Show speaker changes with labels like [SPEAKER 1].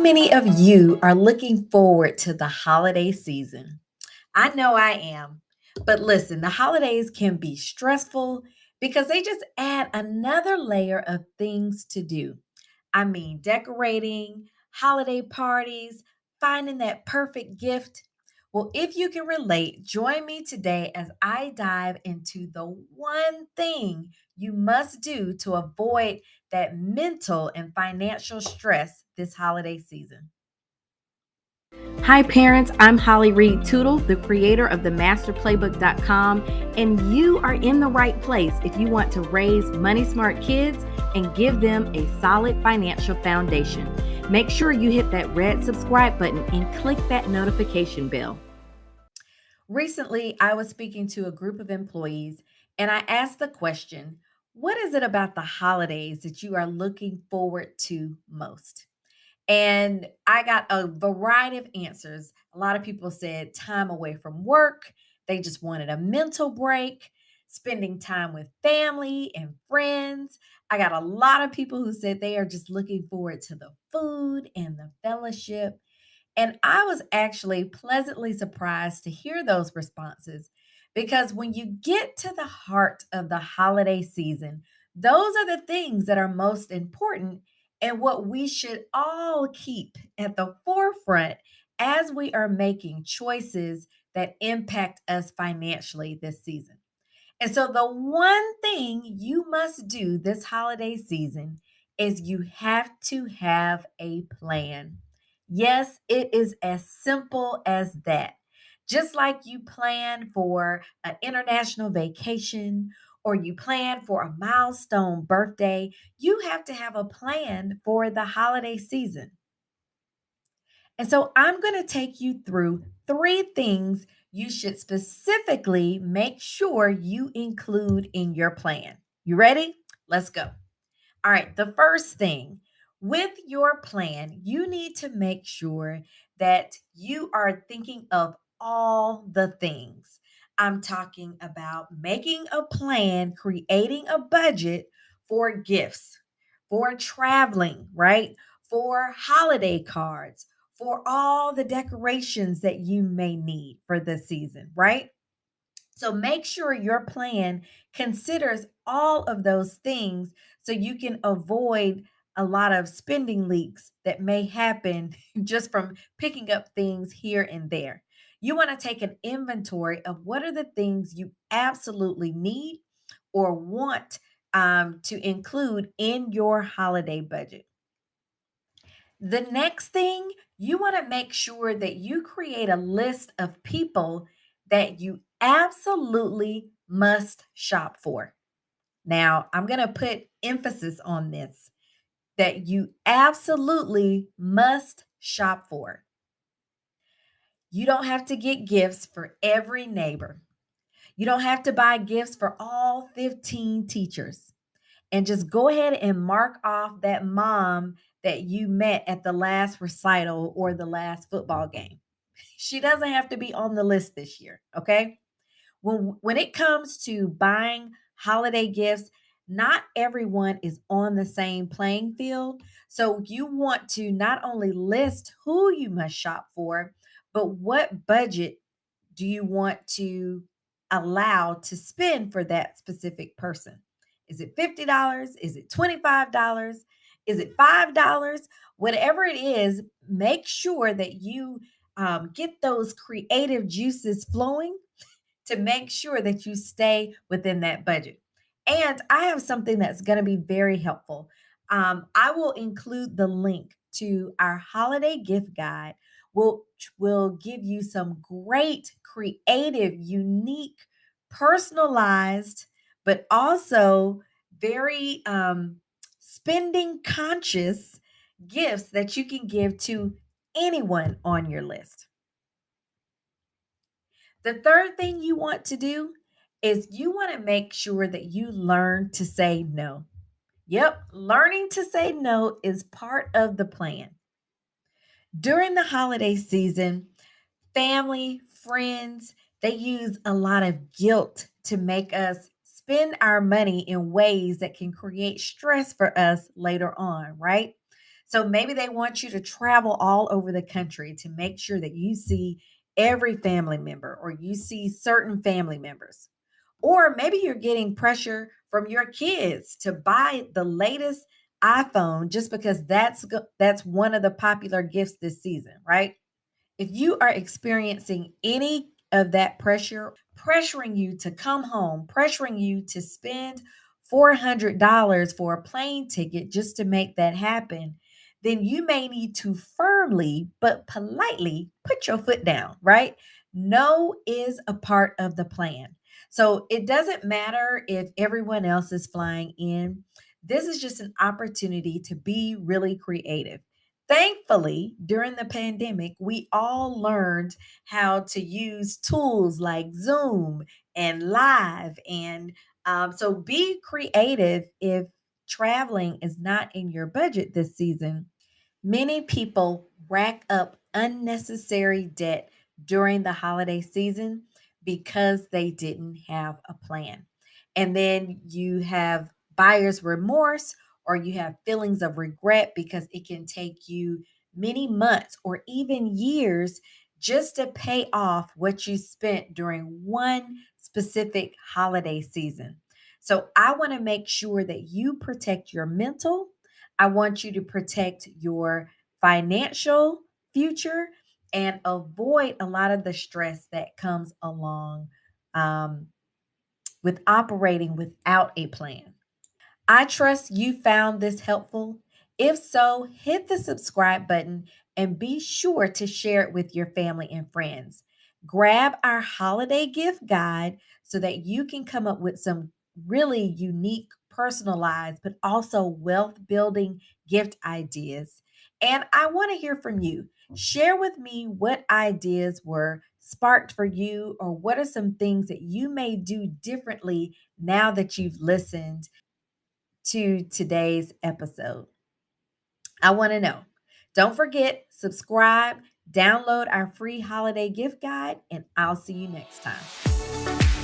[SPEAKER 1] many of you are looking forward to the holiday season? I know I am. But listen, the holidays can be stressful because they just add another layer of things to do. I mean, decorating, holiday parties, finding that perfect gift. Well, if you can relate, join me today as I dive into the one thing you must do to avoid that mental and financial stress this holiday season. Hi, parents. I'm Holly Reid Tootle, the creator of the Playbook.com, and you are in the right place if you want to raise money smart kids and give them a solid financial foundation. Make sure you hit that red subscribe button and click that notification bell. Recently, I was speaking to a group of employees and I asked the question, what is it about the holidays that you are looking forward to most? And I got a variety of answers. A lot of people said time away from work. They just wanted a mental break, spending time with family and friends. I got a lot of people who said they are just looking forward to the food and the fellowship. And I was actually pleasantly surprised to hear those responses because when you get to the heart of the holiday season, those are the things that are most important and what we should all keep at the forefront as we are making choices that impact us financially this season. And so, the one thing you must do this holiday season is you have to have a plan. Yes, it is as simple as that. Just like you plan for an international vacation or you plan for a milestone birthday, you have to have a plan for the holiday season. And so I'm going to take you through three things you should specifically make sure you include in your plan. You ready? Let's go. All right, the first thing with your plan, you need to make sure that you are thinking of all the things. I'm talking about making a plan, creating a budget for gifts, for traveling, right? For holiday cards, for all the decorations that you may need for the season, right? So make sure your plan considers all of those things so you can avoid a lot of spending leaks that may happen just from picking up things here and there. You want to take an inventory of what are the things you absolutely need or want to include in your holiday budget. The next thing, you want to make sure that you create a list of people that you absolutely must shop for. Now, I'm going to put emphasis on this that you absolutely must shop for. You don't have to get gifts for every neighbor. You don't have to buy gifts for all 15 teachers. And just go ahead and mark off that mom that you met at the last recital or the last football game. She doesn't have to be on the list this year, okay? When it comes to buying holiday gifts, not everyone is on the same playing field. So you want to not only list who you must shop for, but what budget do you want to allow to spend for that specific person? Is it $50? Is it $25? Is it $5? Whatever it is, make sure that you get those creative juices flowing to make sure that you stay within that budget. And I have something that's going to be very helpful. I will include the link to our holiday gift guide, which will give you some great, creative, unique, personalized, but also very spending conscious gifts that you can give to anyone on your list. The third thing you want to do is you want to make sure that you learn to say no. Yep, learning to say no is part of the plan. During the holiday season, family, friends, they use a lot of guilt to make us spend our money in ways that can create stress for us later on, right? So maybe they want you to travel all over the country to make sure that you see every family member or you see certain family members. Or maybe you're getting pressure from your kids to buy the latest iPhone just because that's one of the popular gifts this season, right? If you are experiencing any of that pressure, pressuring you to come home, pressuring you to spend $400 for a plane ticket just to make that happen, then you may need to firmly but politely put your foot down, right? No is a part of the plan. So it doesn't matter if everyone else is flying in. This is just an opportunity to be really creative. Thankfully, during the pandemic, we all learned how to use tools like Zoom and Live. And so be creative if traveling is not in your budget this season. Many people rack up unnecessary debt during the holiday season because they didn't have a plan. And then you have buyer's remorse or you have feelings of regret because it can take you many months or even years just to pay off what you spent during one specific holiday season. So I want to make sure that you protect your mental. I want you to protect your financial future and avoid a lot of the stress that comes along um, with operating without a plan. I trust you found this helpful. If so, hit the subscribe button and be sure to share it with your family and friends. Grab our holiday gift guide so that you can come up with some really unique, personalized, but also wealth building gift ideas. And I want to hear from you. Share with me what ideas were sparked for you, or what are some things that you may do differently now that you've listened to today's episode. I want to know. Don't forget, subscribe, download our free holiday gift guide, and I'll see you next time.